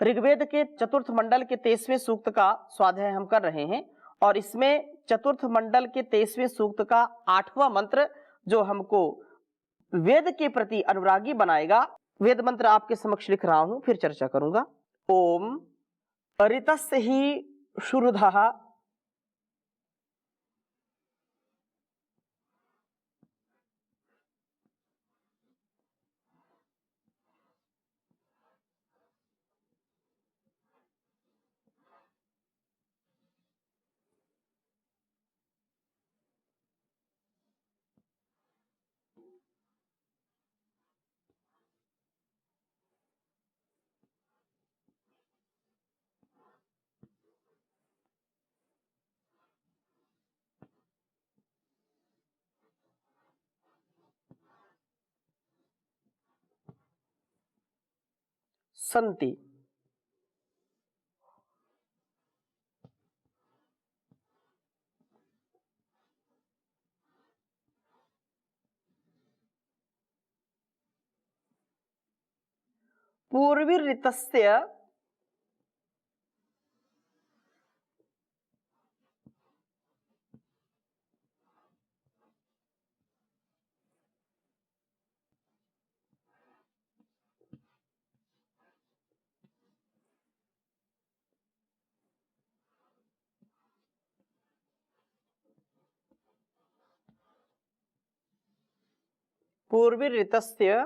ऋग्वेद के चतुर्थ मंडल के 23वें सूक्त का स्वाध्याय हम कर रहे हैं और इसमें चतुर्थ मंडल के 23वें सूक्त का 8वां मंत्र जो हमको वेद के प्रति अनुरागी बनाएगा, वेद मंत्र आपके समक्ष लिख रहा हूं, फिर चर्चा करूंगा। ओम ऋतस्य ही शुरुधः सन्ति। पूर्वीऋतस्य पूर्वीऋतस्य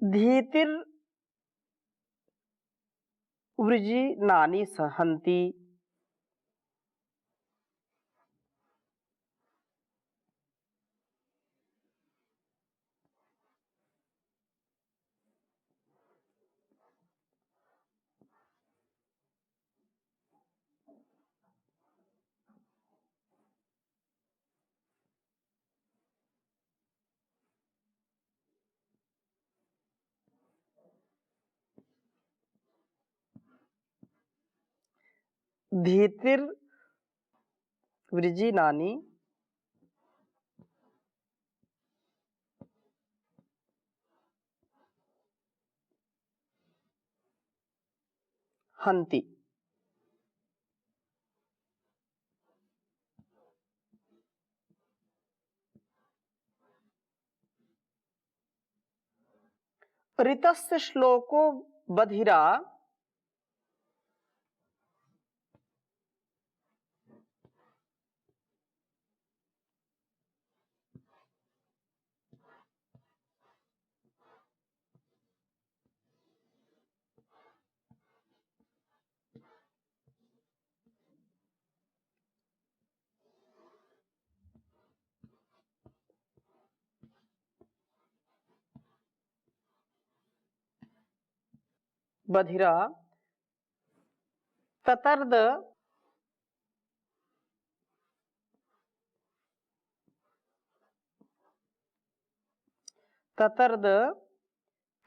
धीतिर्वृजिनानि सहन्ति। धीतिर्वृजिनानि हन्ति। ऋतस्य श्लोको बधिरा बधिरा ततर्द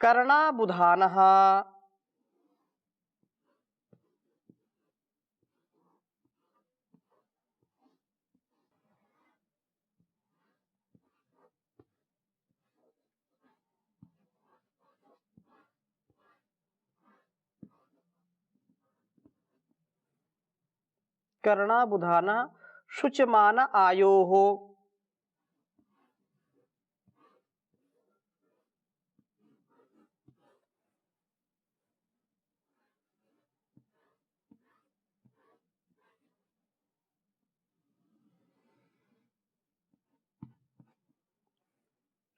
कर्णाबुधानः कर्णाबुधानः शुच्यमान आयोः।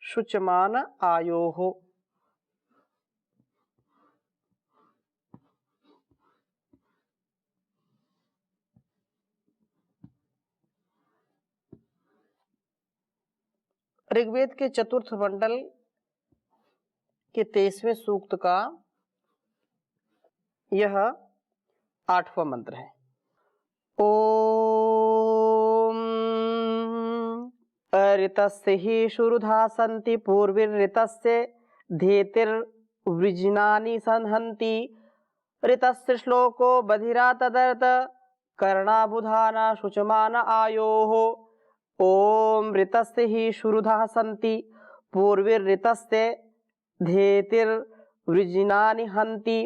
शुच्यमान आयोः। ऋग्वेद के चतुर्थ मंडल के 23वें सूक्त का यह 8वां मंत्र है। ओम ऋतस्य हि शुरुधा सन्ति पूर्वीऋतस्य धीतिर्वृजिनानि संहन्ति। ऋतस्य श्लोको बधिरा तदर्थ कर्णाबुधाना शुचमान आयोः। ओम ऋतस्य हि शुरुधा सन्ति पूर्विर्ऋतस्य धेतिर्वृजिनानि हन्ति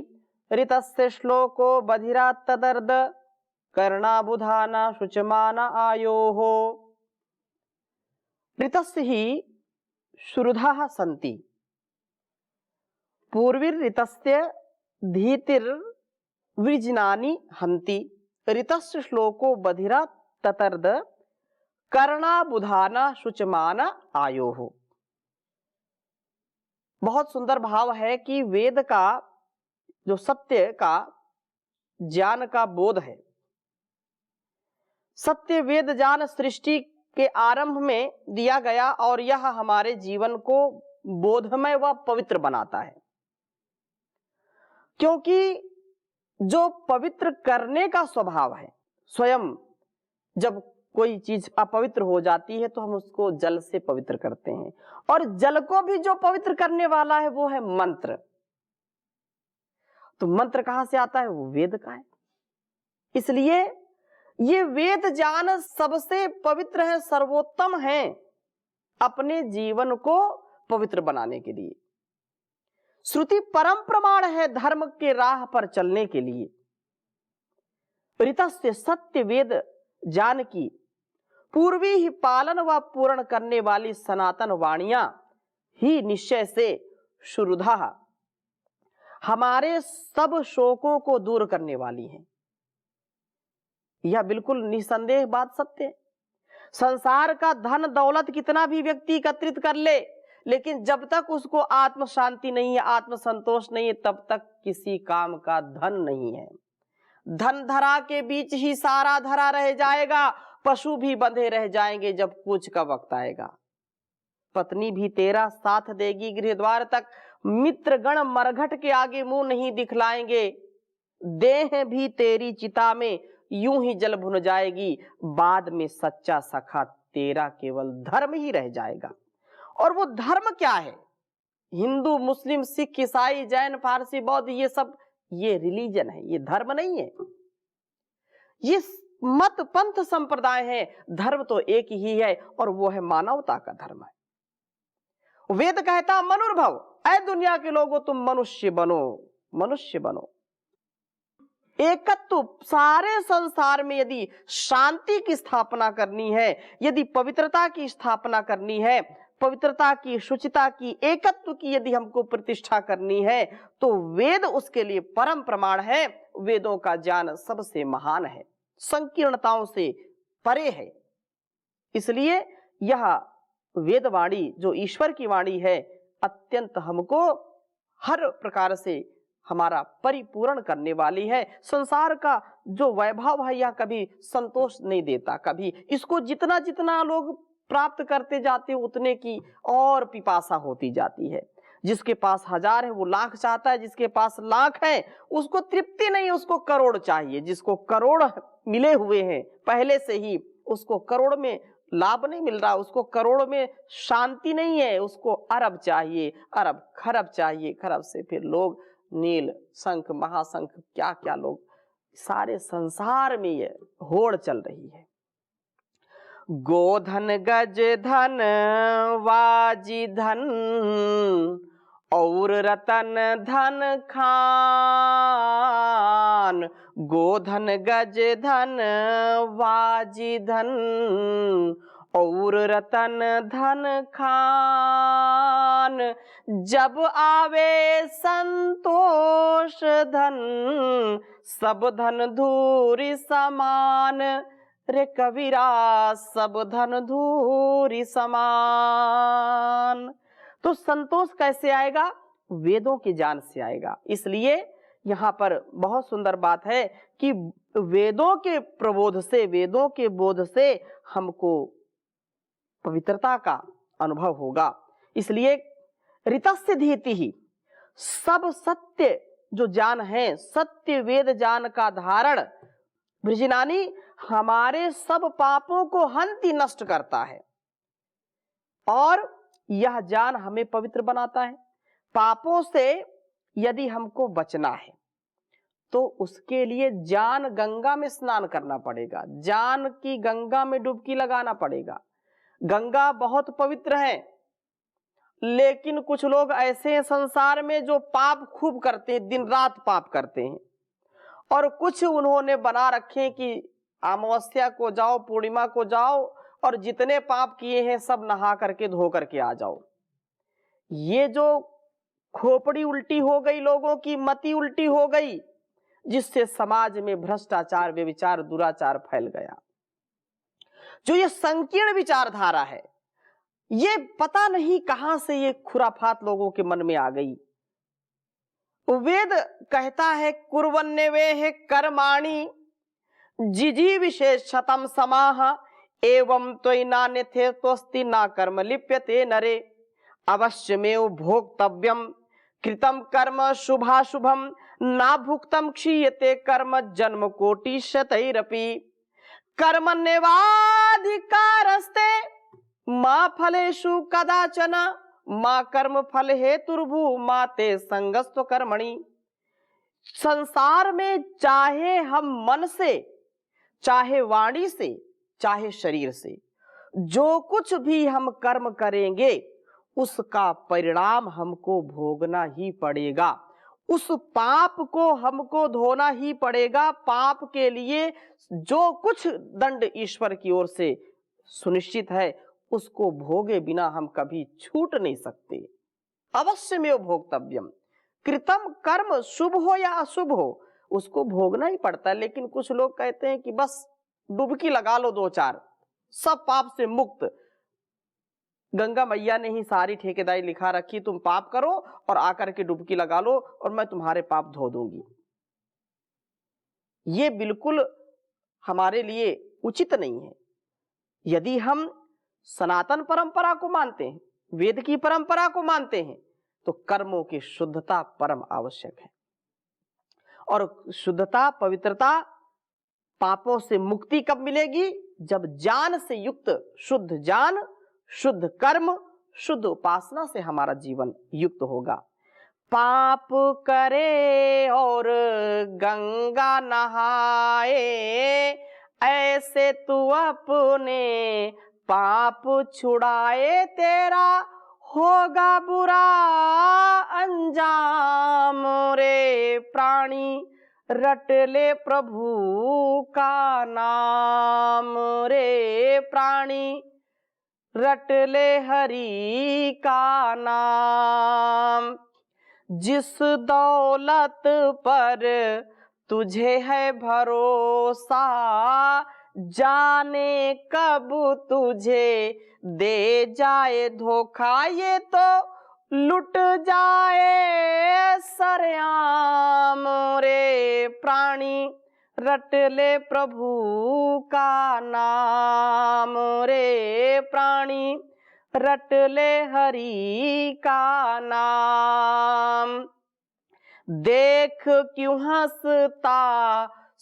ऋतस्य श्लोको बधिरा तदर्द कर्णाबुधाना शुचमाना आयोः। ऋतस्य ही शुरुधाः सन्ति पूर्विर्ऋतस्य धीतिर्वृजिनानि हन्ति ऋतस्य श्लोको बधिरा ततर्द कर्णाबुधाना शुचमाना आयोः। बहुत सुंदर भाव है कि वेद का जो सत्य का ज्ञान का बोध है, सत्य वेद ज्ञान सृष्टि के आरंभ में दिया गया और यह हमारे जीवन को बोधमय व पवित्र बनाता है, क्योंकि जो पवित्र करने का स्वभाव है, स्वयं जब कोई चीज अपवित्र हो जाती है तो हम उसको जल से पवित्र करते हैं, और जल को भी जो पवित्र करने वाला है वो है मंत्र। तो मंत्र कहां से आता है? वो वेद का है। इसलिए ये वेद ज्ञान सबसे पवित्र है, सर्वोत्तम है अपने जीवन को पवित्र बनाने के लिए। श्रुति परम प्रमाण है धर्म के राह पर चलने के लिए। ऋतस्य सत्य वेद ज्ञान की पूर्वी ही पालन व पूर्ण करने वाली सनातन वाणियां ही निश्चय से शुरुधा हमारे सब शोकों को दूर करने वाली हैं। यह बिल्कुल निसंदेह बात सत्य है। संसार का धन दौलत कितना भी व्यक्ति एकत्रित कर ले, लेकिन जब तक उसको आत्म शांति नहीं है, आत्म संतोष नहीं है, तब तक किसी काम का धन नहीं है। धन धरा के बीच ही सारा धरा रह जाएगा, पशु भी बंधे रह जाएंगे जब कूच का वक्त आएगा। पत्नी भी तेरा साथ देगी गृह द्वार तक, मित्रगण मरघट के आगे मुंह नहीं दिखलाएंगे। देह भी तेरी चिता में यूं ही जल भुन जाएगी, बाद में सच्चा सखा तेरा केवल धर्म ही रह जाएगा। और वो धर्म क्या है? हिंदू, मुस्लिम, सिख, ईसाई, जैन, पारसी, बौद्ध, ये सब ये रिलीजन है, ये धर्म नहीं है। ये मत पंथ संप्रदाय है। धर्म तो एक ही है और वो है मानवता का धर्म है। वेद कहता मनुर्भव, ऐ दुनिया के लोगों तुम मनुष्य बनो, मनुष्य बनो। एकत्व सारे संसार में यदि शांति की स्थापना करनी है, यदि पवित्रता की स्थापना करनी है, पवित्रता की, शुचिता की, एकत्व की यदि हमको प्रतिष्ठा करनी है, तो वेद उसके लिए परम प्रमाण है। वेदों का ज्ञान सबसे महान है, संकीर्णताओं से परे है। इसलिए यह वेदवाणी जो ईश्वर की वाणी है, अत्यंत हमको हर प्रकार से हमारा परिपूर्ण करने वाली है। संसार का जो वैभव है यह कभी संतोष नहीं देता, कभी इसको जितना जितना लोग प्राप्त करते जाते हैं उतने की और पिपासा होती जाती है। जिसके पास 1000 है वो लाख चाहता है, जिसके पास लाख है उसको तृप्ति नहीं, उसको करोड़ चाहिए। जिसको करोड़ मिले हुए हैं पहले से ही, उसको करोड़ में लाभ नहीं मिल रहा, उसको करोड़ में शांति नहीं है, उसको अरब चाहिए, अरब खरब चाहिए, खरब से फिर लोग नील शंख महाशंख क्या क्या लोग, सारे संसार में ये होड़ चल रही है। गोधन गज धन वाजी धन और रतन धन खान। गोधन गज धन वाजी धन और रतन धन खान। जब आवे संतोष धन सब धन धूरी समान। रे कबीरा सब धन धूरी समान। तो संतोष कैसे आएगा? वेदों के ज्ञान से आएगा। इसलिए यहाँ पर बहुत सुंदर बात है कि वेदों के प्रबोध से, वेदों के बोध से हमको पवित्रता का अनुभव होगा। इसलिए ऋतस्य धीति ही, सब सत्य जो ज्ञान है, सत्य वेद ज्ञान का धारण वृजिनानी हमारे सब पापों को हंति नष्ट करता है और यह ज्ञान हमें पवित्र बनाता है। पापों से यदि हमको बचना है तो उसके लिए ज्ञान गंगा में स्नान करना पड़ेगा, ज्ञान की गंगा में डुबकी लगाना पड़ेगा। गंगा बहुत पवित्र है, लेकिन कुछ लोग ऐसे हैं संसार में जो पाप खूब करते हैं, दिन रात पाप करते हैं। और कुछ उन्होंने बना रखे कि अमावस्या को जाओ, पूर्णिमा को जाओ और जितने पाप किए हैं सब नहा करके धो करके आ जाओ। ये जो खोपड़ी उल्टी हो गई, लोगों की मति उल्टी हो गई, जिससे समाज में भ्रष्टाचार, व्यभिचार, दुराचार फैल गया। जो ये संकीर्ण विचारधारा है, ये पता नहीं कहां से ये खुराफात लोगों के मन में आ गई। वेद कहता है कुर्वन्नेवेह कर्माणि जिजी विशेषतम समाह एवं त्वयिनान्यथे त्वस्ति ना कर्म लिप्यते नरे अवश्यमेव भोक्तव्यम कृतम कर्म शुभाशुभम ना भुक्तम क्षीयते कर्म जन्म कोटि शतैरपि कर्मण्येवाधिकारस्ते मा फलेषु कदाचन मा कर्म फल हेतुर्भू मा ते संगस्त्व कर्मणि। संसार में चाहे हम मन से, चाहे वाणी से, चाहे शरीर से जो कुछ भी हम कर्म करेंगे उसका परिणाम हमको भोगना ही पड़ेगा। उस पाप को हमको धोना ही पड़ेगा। पाप के लिए जो कुछ दंड ईश्वर की ओर से सुनिश्चित है उसको भोगे बिना हम कभी छूट नहीं सकते। अवश्यमेव भोक्तव्यम, कृतम कर्म शुभ हो या अशुभ हो उसको भोगना ही पड़ता है। लेकिन कुछ लोग कहते हैं कि बस डुबकी लगा लो 2-4, सब पाप से मुक्त। गंगा मैया ने ही सारी ठेकेदारी लिखा रखी, तुम पाप करो और आकर के डुबकी लगा लो और मैं तुम्हारे पाप धो दूंगी। ये बिल्कुल हमारे लिए उचित नहीं है। यदि हम सनातन परंपरा को मानते हैं, वेद की परंपरा को मानते हैं, तो कर्मों की शुद्धता परम आवश्यक है। और शुद्धता, पवित्रता, पापों से मुक्ति कब मिलेगी? जब ज्ञान से युक्त शुद्ध ज्ञान, शुद्ध कर्म, शुद्ध उपासना से हमारा जीवन युक्त होगा। पाप करे और गंगा नहाए, ऐसे तू अपने पाप छुड़ाए, तेरा होगा बुरा अंजाम रे प्राणी, रट ले प्रभु का नाम रे प्राणी, रट ले हरि का नाम। जिस दौलत पर तुझे है भरोसा, जाने कब तुझे दे जाए धोखा, ये तो लुट जाए सरेआम रे प्राणी, रट ले प्रभु का नाम रे प्राणी, रट ले हरि का नाम। देख क्यों हंसता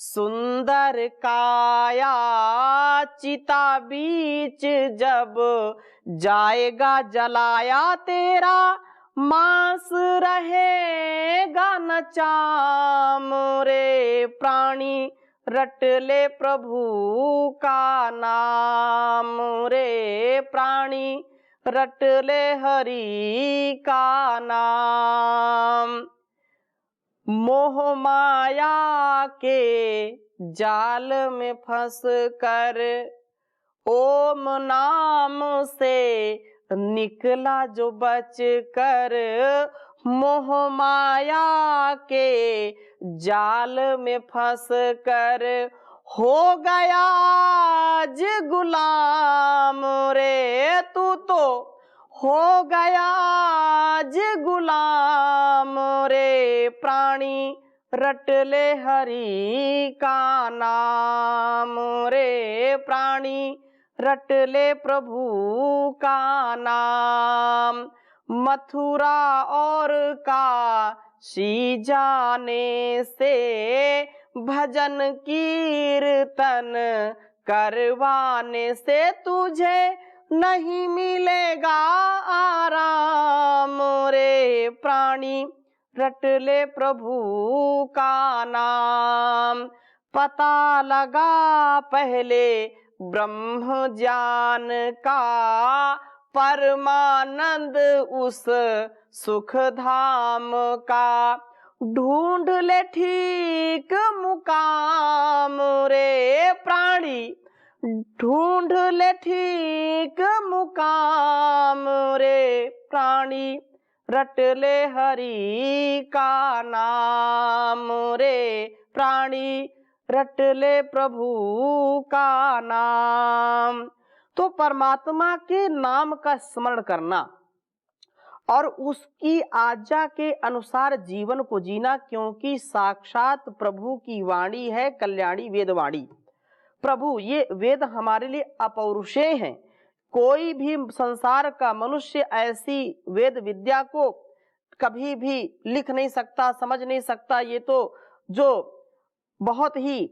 सुंदर काया, चिता बीच जब जाएगा जलाया, तेरा मांस रहेगा न चाम रे प्राणी, रट ले प्रभु का नाम रे प्राणी, रट ले हरि का नाम। मोह माया के जाल में फंस कर ओम नाम से निकला जो बच कर, मोह माया के जाल में फंस कर हो गया आज गुलाम रे, तू तो हो गया आज गुलाम रे प्राणी, रट ले हरि का नाम रे प्राणी, रट ले प्रभु का नाम। मथुरा और काशी जाने से भजन कीर्तन करवाने से तुझे नहीं मिलेगा आराम रे प्राणी, रट ले प्रभु का नाम। पता लगा पहले ब्रह्म ज्ञान का, परमानंद उस सुख धाम का, ढूंढ ले ठीक मुकाम रे प्राणी, ढूंढ ले ठीक मुकाम रे प्राणी, रट ले हरि का नाम रे प्राणी, रट ले प्रभु का नाम। तो परमात्मा के नाम का स्मरण करना और उसकी आज्ञा के अनुसार जीवन को जीना, क्योंकि साक्षात प्रभु की वाणी है कल्याणी वेदवाणी। प्रभु ये वेद हमारे लिए अपौरुषेय हैं। कोई भी संसार का मनुष्य ऐसी वेद विद्या को कभी भी लिख नहीं सकता, समझ नहीं सकता। ये तो जो बहुत ही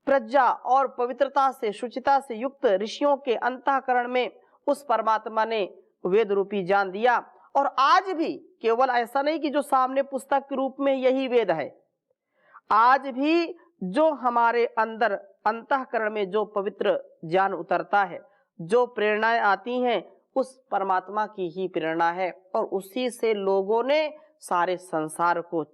प्रज्ञा और पवित्रता से, शुचिता से युक्त ऋषियों के अंतःकरण में उस परमात्मा ने वेद रूपी ज्ञान दिया। और आज भी केवल ऐसा नहीं कि जो सामने पुस्तक के रूप में यही वेद है, आज भी जो हमारे अंदर अंतःकरण में जो पवित्र ज्ञान उतरता है, जो प्रेरणाएं आती हैं, उस परमात्मा की ही प्रेरणा है और उसी से लोगों ने सारे संसार को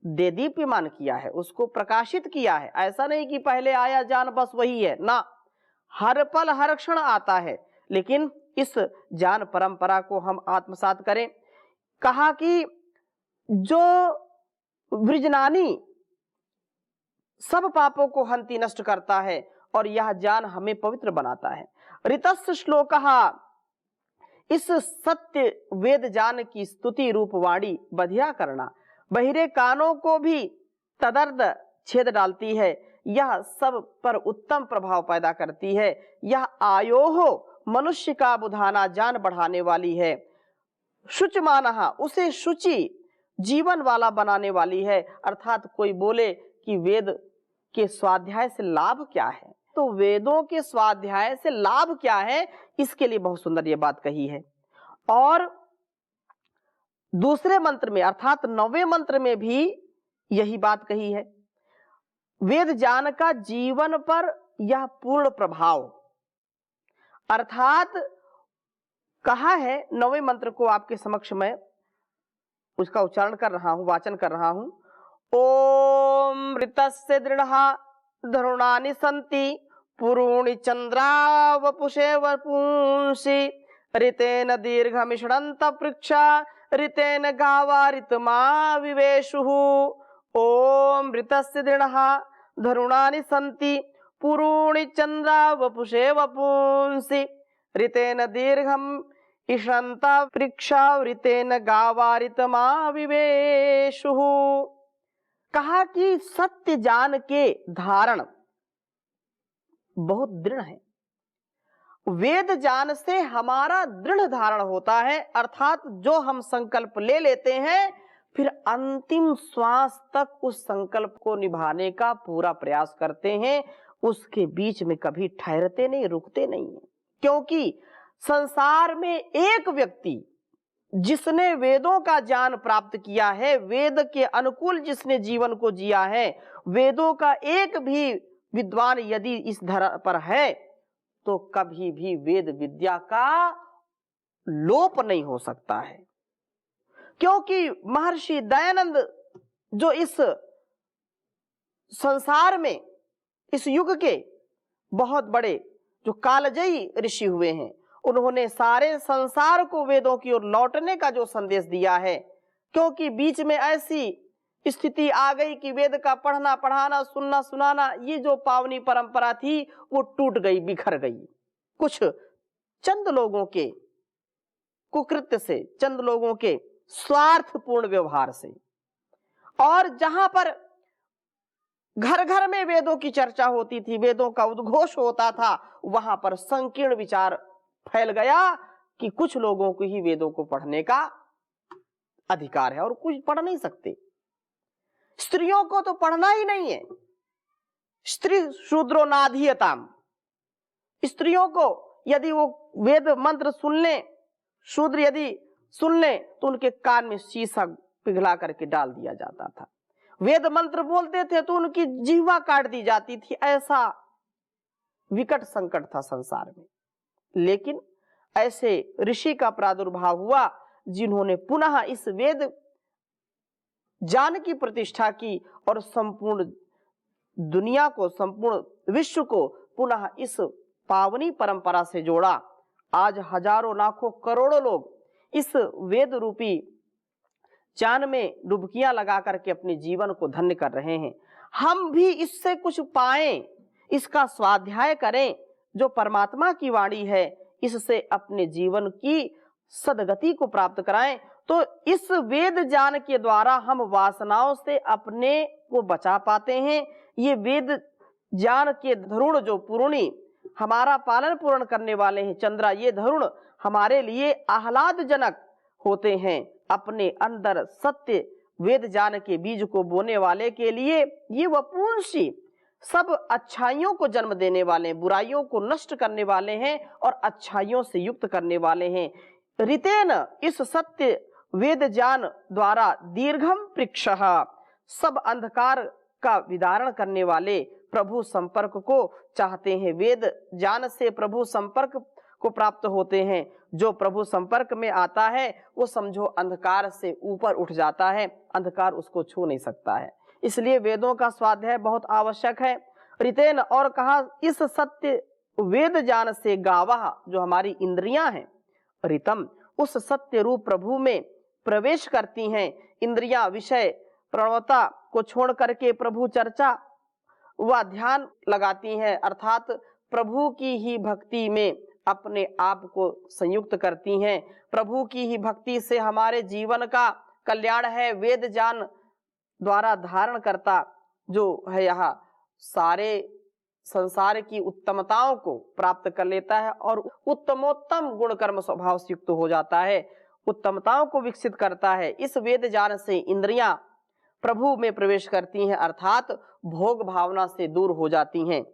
देदीप्यमान किया है, उसको प्रकाशित किया है। ऐसा नहीं कि पहले आया ज्ञान बस वही है ना, हर पल हर क्षण आता है, लेकिन इस ज्ञान परंपरा को हम आत्मसात करें। कहा कि जो वृजनानी सब पापों को हंति नष्ट करता है और यह ज्ञान हमें पवित्र बनाता है। ऋतस्य श्लोकः, इस सत्य वेद ज्ञान की स्तुति रूप वाणी बधिया करना, बहिरे कानों को भी तदर्थ छेद डालती है। यह सब पर उत्तम प्रभाव पैदा करती है। यह आयोहो मनुष्य का बुधाना ज्ञान बढ़ाने वाली है। शुचमानः, उसे शुचि जीवन वाला बनाने वाली है। अर्थात कोई बोले कि वेद के स्वाध्याय से लाभ क्या है, तो वेदों के स्वाध्याय से लाभ क्या है, इसके लिए बहुत सुंदर ये बात कही है। और दूसरे मंत्र में अर्थात 9वें मंत्र में भी यही बात कही है। वेद ज्ञान का जीवन पर यह पूर्ण प्रभाव, अर्थात कहा है 9वें मंत्र को आपके समक्ष में उसका उच्चारण कर रहा हूं, वाचन कर रहा हूं। ओम ऋतस्य दृढ़ा धरुणानि सन्ति पुरूणि चंद्रावपुषे वपुंसि ऋतेन दीर्घमिषणन्त पृक्षा ऋतेन गावा ऋतमा विवेशुः। ओम ऋतस्य दृढ़ः धरुणानि सन्ति पुरूणि चंद्रावपुषे वपुंसि ऋतेन दीर्घम इषन्त पृक्षा ऋतेन गावा ऋतमा विवेशुः। कहा कि सत्य ज्ञान के धारण बहुत दृढ़ है। वेद ज्ञान से हमारा दृढ़ धारण होता है, अर्थात जो हम संकल्प ले लेते हैं फिर अंतिम श्वास तक उस संकल्प को निभाने का पूरा प्रयास करते हैं, उसके बीच में कभी ठहरते नहीं, रुकते नहीं। क्योंकि संसार में एक व्यक्ति जिसने वेदों का ज्ञान प्राप्त किया है, वेद के अनुकूल जिसने जीवन को जिया है, वेदों का एक भी विद्वान यदि इस धरा पर है तो कभी भी वेद विद्या का लोप नहीं हो सकता है। क्योंकि महर्षि दयानंद जो इस संसार में इस युग के बहुत बड़े जो कालजयी ऋषि हुए हैं, उन्होंने सारे संसार को वेदों की ओर लौटने का जो संदेश दिया है। क्योंकि बीच में ऐसी स्थिति आ गई कि वेद का पढ़ना पढ़ाना सुनना सुनाना ये जो पावनी परंपरा थी वो टूट गई, बिखर गई, कुछ चंद लोगों के कुकृत्य से, चंद लोगों के स्वार्थपूर्ण व्यवहार से। और जहां पर घर घर में वेदों की चर्चा होती थी, वेदों का उद्घोष होता था, वहां पर संकीर्ण विचार फैल गया कि कुछ लोगों को ही वेदों को पढ़ने का अधिकार है और कुछ पढ़ नहीं सकते। स्त्रियों को तो पढ़ना ही नहीं है। स्त्री शूद्रो नाधीयताम, स्त्रियों को यदि वो वेद मंत्र सुन ले, शूद्र यदि सुन ले तो उनके कान में शीशा पिघला करके डाल दिया जाता था। वेद मंत्र बोलते थे तो उनकी जीवा काट दी जाती थी। ऐसा विकट संकट था संसार में। लेकिन ऐसे ऋषि का प्रादुर्भाव हुआ जिन्होंने पुनः इस वेद ज्ञान की प्रतिष्ठा की और संपूर्ण दुनिया को, संपूर्ण विश्व को पुनः इस पावनी परंपरा से जोड़ा। आज हजारों लाखों करोड़ों लोग इस वेद रूपी ज्ञान में डुबकियां लगा करके अपने जीवन को धन्य कर रहे हैं। हम भी इससे कुछ पाएं, इसका स्वाध्याय करें, जो परमात्मा की वाणी है, इससे अपने जीवन की सदगति को प्राप्त कराएं। तो इस वेद ज्ञान के द्वारा हम वासनाओं से अपने को बचा पाते हैं। ये वेद ज्ञान के धरुण जो पुरुणी हमारा पालन पूर्ण करने वाले हैं, चंद्रा, ये धरुण हमारे लिए आह्लादजनक होते हैं। अपने अंदर सत्य वेद ज्ञान के बीज को बोने वाले के लिए ये वपुंसी सब अच्छाइयों को जन्म देने वाले हैं, बुराइयों को नष्ट करने वाले हैं और अच्छाइयों से युक्त करने वाले हैं। ऋतेन, इस सत्य वेद ज्ञान द्वारा दीर्घम पृक्षः, सब अंधकार का विदारण करने वाले प्रभु संपर्क को चाहते हैं। वेद ज्ञान से प्रभु संपर्क को प्राप्त होते हैं। जो प्रभु संपर्क में आता है वो समझो अंधकार से ऊपर उठ जाता है, अंधकार उसको छू नहीं सकता है। इसलिए वेदों का स्वाध्याय बहुत आवश्यक है। ऋतेन, और कहा इस सत्य वेद ज्ञान से गावः, जो हमारी इंद्रियां हैं, ऋतम, उस सत्य रूप प्रभु में प्रवेश करती हैं। इंद्रियां विषय प्रणवता को छोड़ करके प्रभु चर्चा व ध्यान लगाती हैं, अर्थात प्रभु की ही भक्ति में अपने आप को संयुक्त करती हैं। प्रभु की ही भक्ति से हमारे जीवन का कल्याण है। वेद ज्ञान द्वारा धारण करता जो है यह सारे संसार की उत्तमताओं को प्राप्त कर लेता है और उत्तमोत्तम गुण कर्म स्वभाव से युक्त हो जाता है, उत्तमताओं को विकसित करता है। इस वेद ज्ञान से इंद्रियां प्रभु में प्रवेश करती हैं, अर्थात भोग भावना से दूर हो जाती हैं।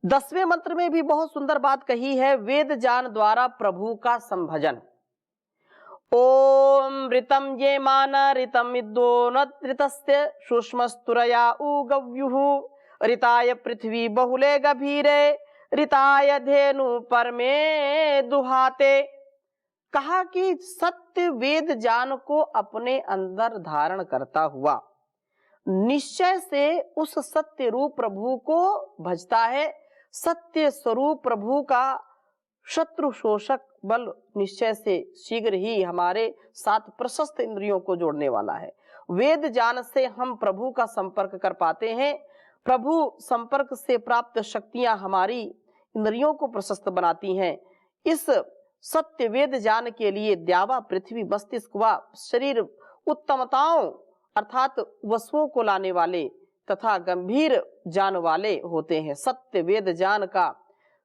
10वें मंत्र में भी बहुत सुंदर बात कही है, वेद ज्ञान द्वारा प्रभु का संभजन। ओम ऋतम ये मान ऋतम इद्दोनत्रितस्य सूक्ष्मस्तुरया उगव्युः ऋताय पृथ्वी बहुले गभीरे ऋताय धेनु परमे दुहाते। कहा कि सत्य वेद ज्ञान को अपने अंदर धारण करता हुआ निश्चय से उस सत्य रूप प्रभु को भजता है। सत्य स्वरूप प्रभु का शत्रु शोषक बल निश्चय से शीघ्र ही हमारे साथ प्रशस्त इंद्रियों को जोड़ने वाला है। वेद ज्ञान से हम प्रभु का संपर्क कर पाते हैं। प्रभु संपर्क से प्राप्त शक्तियां हमारी इंद्रियों को प्रशस्त बनाती हैं। इस सत्य वेद ज्ञान के लिए द्यावा पृथ्वी मस्तिष्क व शरीर उत्तमताओं अर्थात वसुओं को लाने वाले तथा गंभीर ज्ञान वाले होते हैं। सत्य वेद ज्ञान का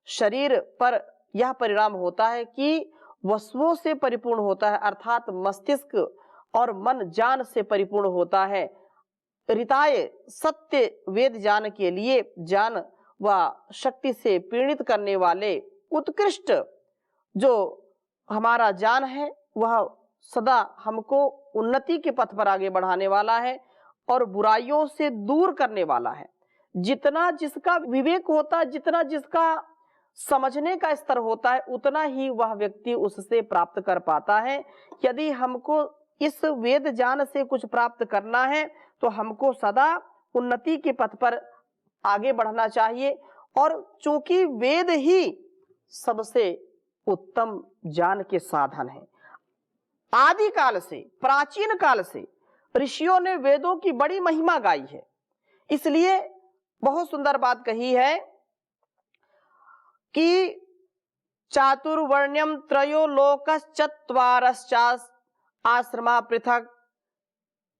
शरीर पर यह परिणाम होता है कि वसुओं से परिपूर्ण होता है, अर्थात मस्तिष्क और मन ज्ञान से परिपूर्ण होता है। ऋताय, सत्य वेद ज्ञान के लिए ज्ञान व शक्ति से पीड़ित करने वाले उत्कृष्ट जो हमारा ज्ञान है वह सदा हमको उन्नति के पथ पर आगे बढ़ाने वाला है और बुराइयों से दूर करने वाला है। जितना जिसका विवेक होता है, जितना जिसका समझने का स्तर होता है, उतना ही वह व्यक्ति उससे प्राप्त कर पाता है। यदि हमको इस वेद ज्ञान से कुछ प्राप्त करना है तो हमको सदा उन्नति के पथ पर आगे बढ़ना चाहिए। और चूंकि वेद ही सबसे उत्तम ज्ञान के साधन है, आदि काल से, प्राचीन काल से ऋषियों ने वेदों की बड़ी महिमा गाई है। इसलिए बहुत सुंदर बात कही है कि चातुर्वर्ण्यम त्रयो लोकश्चत्वारश्चा आश्रमा पृथक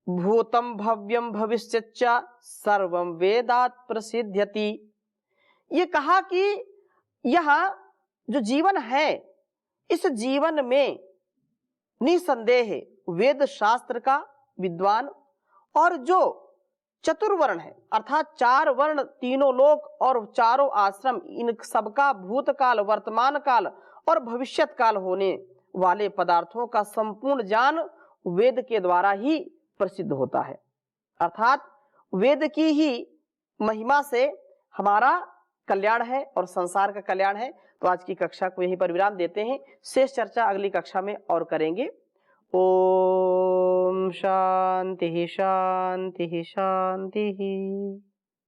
भूतम भव्यम भविष्यच्च सर्वं वेदात् प्रसिद्ध्यति। ये कहा कि यह जो जीवन है, इस जीवन में निसंदेह वेद शास्त्र का विद्वान और जो चतुर्वर्ण है अर्थात 4 वर्ण, तीनों लोक और चारों आश्रम, इन सबका भूतकाल, वर्तमान काल और भविष्यत काल होने वाले पदार्थों का संपूर्ण ज्ञान वेद के द्वारा ही प्रसिद्ध होता है। अर्थात वेद की ही महिमा से हमारा कल्याण है और संसार का कल्याण है। तो आज की कक्षा को यहीं पर विराम देते हैं, शेष चर्चा अगली कक्षा में और करेंगे। ओम शांति शांति शांति।